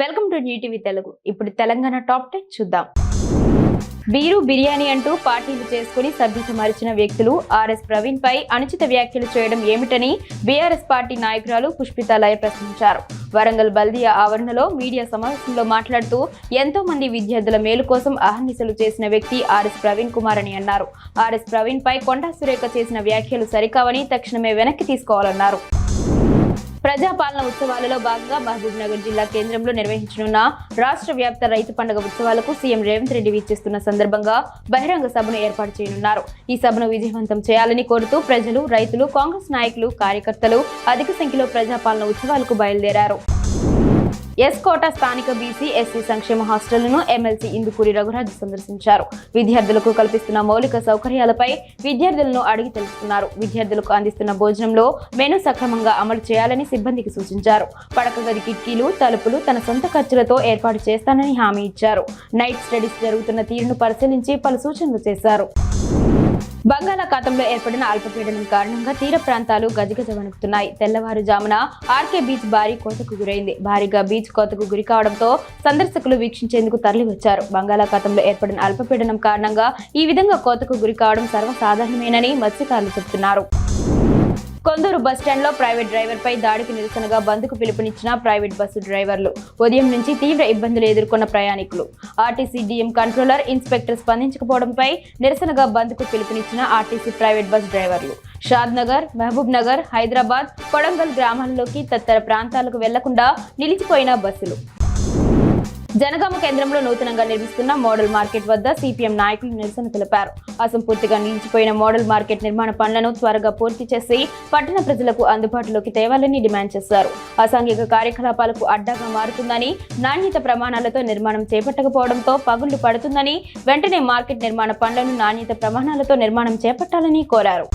Welcome to New TV Telugu. ఇప్పుడు Telangana top 10 చూద్దాం. Beer biryani అంటూ పార్టీలు చేసుకుని సభ్యత మరిచిన వ్యక్తులు ఆర్ఎస్ ప్రవీణ్ పై అనుచిత వ్యాఖ్యలు చేయడం ఏమిటని బీఆర్ఎస్ పార్టీ నాయకురాలు పుష్పితా లయ ప్రశ్నించారు. వరంగల్ బల్దియా ఆవరణలో మీడియా సమావేశంలో మాట్లాడుతూ ఎంతో మంది విద్యార్థుల మేలు కోసం అహర్నిశలు చేసిన వ్యక్తి ఆర్ఎస్ ప్రవీణ్ కుమార్ అని అన్నారు. ఆర్ఎస్ ప్రవీణ్ పై కొండా సురేఖ చేసిన వ్యాఖ్యలు సరికావని తక్షణమే వెనక్కి తీసుకోవాలన్నారు. ప్రజాపాలన ఉత్సవాలలో భాగంగా మహబూబ్ నగర్ జిల్లా కేంద్రంలో నిర్వహించనున్న రాష్ట్ర వ్యాప్త రైతు పండుగ ఉత్సవాలకు సీఎం రేవంత్ రెడ్డి వీక్షిస్తున్న సందర్భంగా బహిరంగ సభను ఏర్పాటు చేయనున్నారు. ఈ సభను విజయవంతం చేయాలని కోరుతూ ప్రజలు, రైతులు, కాంగ్రెస్ నాయకులు, కార్యకర్తలు అధిక సంఖ్యలో ప్రజాపాలన ఉత్సవాలకు బయలుదేరారు. ఎస్కోట స్థానిక బీసీ, ఎస్సీ సంక్షేమ హాస్టళ్లను ఎమ్మెల్సీ ఇందుకూరి రఘురాజు సందర్శించారు. విద్యార్థులకు కల్పిస్తున్న మౌలిక సౌకర్యాలపై విద్యార్థులను అడిగి తెలుసుకున్నారు. విద్యార్థులకు అందిస్తున్న భోజనంలో మెనూ సక్రమంగా అమలు చేయాలని సిబ్బందికి సూచించారు. పడక గది కిటికీలు, తలుపులు తన సొంత ఖర్చులతో ఏర్పాటు చేస్తానని హామీ ఇచ్చారు. నైట్ స్టడీస్ జరుగుతున్న తీరును పరిశీలించి పలు సూచనలు చేశారు. బంగాళాఖాతంలో ఏర్పడిన అల్పపీడనం కారణంగా తీర ప్రాంతాలు గజగజ వణుకుతున్నాయి. తెల్లవారుజామున ఆర్కే బీచ్ భారీ కోతకు గురైంది. భారీగా బీచ్ కోతకు గురి కావడంతో సందర్శకులు వీక్షించేందుకు తరలివచ్చారు. బంగాళాఖాతంలో ఏర్పడిన అల్పపీడనం కారణంగా ఈ విధంగా కోతకు గురి కావడం సర్వసాధారణమేనని మత్స్యకారులు చెబుతున్నారు. కొందూరు బస్టాండ్ లో ప్రైవేట్ డ్రైవర్ పై దాడికి నిరసనగా బంద్కు పిలుపునిచ్చిన ప్రైవేట్ బస్సు డ్రైవర్లు. ఉదయం నుంచి తీవ్ర ఇబ్బందులు ఎదుర్కొన్న ప్రయాణికులు. ఆర్టీసీ డీఎం కంట్రోలర్, ఇన్స్పెక్టర్ స్పందించకపోవడంపై నిరసనగా బంద్కు పిలుపునిచ్చిన ఆర్టీసీ ప్రైవేట్ బస్ డ్రైవర్లు షాద్ నగర్, మహబూబ్ నగర్, హైదరాబాద్, కొడంగల్ గ్రామాల్లోకి తదితర ప్రాంతాలకు వెళ్లకుండా నిలిచిపోయిన బస్సులు. జనగామ కేంద్రంలో నూతనంగా నిర్మిస్తున్న మోడల్ మార్కెట్ వద్ద సిపిఎం నాయకులు నిరసన తెలిపారు. అసంపూర్తిగా నిలిచిపోయిన మోడల్ మార్కెట్ నిర్మాణ పనులను త్వరగా పూర్తి చేసి పట్టణ ప్రజలకు అందుబాటులోకి తేవాలని డిమాండ్ చేశారు. అసాంఘిక కార్యకలాపాలకు అడ్డాగా మారుతుందని, నాణ్యత ప్రమాణాలతో నిర్మాణం చేపట్టకపోవడంతో పగుళ్లు పడుతుందని, వెంటనే మార్కెట్ నిర్మాణ పనులను నాణ్యత ప్రమాణాలతో నిర్మాణం చేపట్టాలని కోరారు.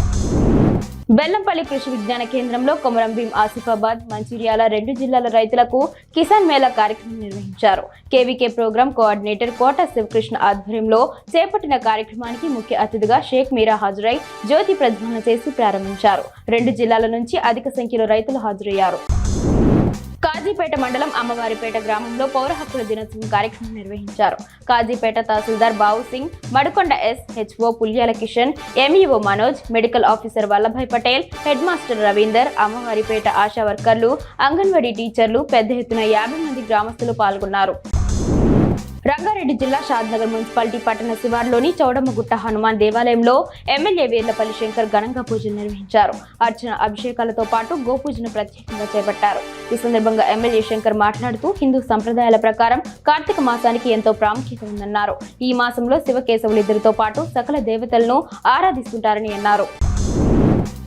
బెల్లంపల్లి కృషి విజ్ఞాన కేంద్రంలో కొమరం భీం, ఆసిఫాబాద్, మంచిర్యాల రెండు జిల్లాల రైతులకు కిసాన్ మేళా కార్యక్రమం నిర్వహించారు. కేవీకే ప్రోగ్రాం కోఆర్డినేటర్ కోట శివకృష్ణ ఆధ్వర్యంలో చేపట్టిన కార్యక్రమానికి ముఖ్య అతిథిగా షేక్ మీరా హాజరై జ్యోతి ప్రజ్వలన చేసి ప్రారంభించారు. రెండు జిల్లాల నుంచి అధిక సంఖ్యలో రైతులు హాజరయ్యారు. కాజీపేట మండలం అమ్మవారిపేట గ్రామంలో పౌర హక్కుల దినోత్సవం కార్యక్రమం నిర్వహించారు. Kazipet tahsildar Bavu Singh, Madikonda HO Pulyala Kishan, MEO Manoj, medical officer Vallabhbhai Patel, head master Ravinder, Ammavaripet Asha వర్కర్లు, అంగన్వాడీ టీచర్లు, పెద్ద ఎత్తున 50 మంది గ్రామస్తులు పాల్గొన్నారు. రంగారెడ్డి జిల్లా షాద్నగర్ మున్సిపాలిటీ పట్టణ శివార్లోని చౌడమ్మగుట్ట హనుమాన్ దేవాలయంలో ఎమ్మెల్యే వీర్లపల్లి శంకర్ ఘనంగా పూజలు నిర్వహించారు. అర్చన, అభిషేకాలతో పాటు గోపూజను ప్రత్యేకంగా చేపట్టారు. ఈ సందర్భంగా ఎమ్మెల్యే శంకర్ మాట్లాడుతూ హిందూ సంప్రదాయాల ప్రకారం కార్తీక మాసానికి ఎంతో ప్రాముఖ్యత ఉందన్నారు. ఈ మాసంలో శివకేశవులిద్దరితో పాటు సకల దేవతలను ఆరాధిస్తుంటారని అన్నారు.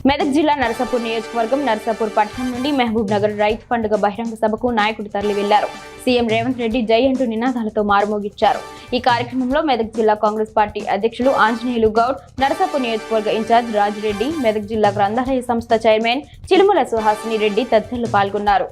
మెదక్ జిల్లా నర్సాపూర్ నియోజకవర్గం నర్సాపూర్ పట్టణం నుండి మహబూబ్ నగర్ రైతు పండుగ బహిరంగ సభకు నాయకుడు తరలి వెళ్లారు. సీఎం రేవంత్ రెడ్డి జై అంటూ నినాదాలతో మారుమోగించారు. ఈ కార్యక్రమంలో మెదక్ జిల్లా కాంగ్రెస్ పార్టీ అధ్యక్షులు ఆంజనేయులు గౌడ్, నర్సాపూర్ నియోజకవర్గ ఇన్ఛార్జ్ రాజిరెడ్డి, మెదక్ జిల్లా గ్రంథాలయ సంస్థ చైర్మన్ చిలుముల సుహాసిని రెడ్డి తదితరులు పాల్గొన్నారు.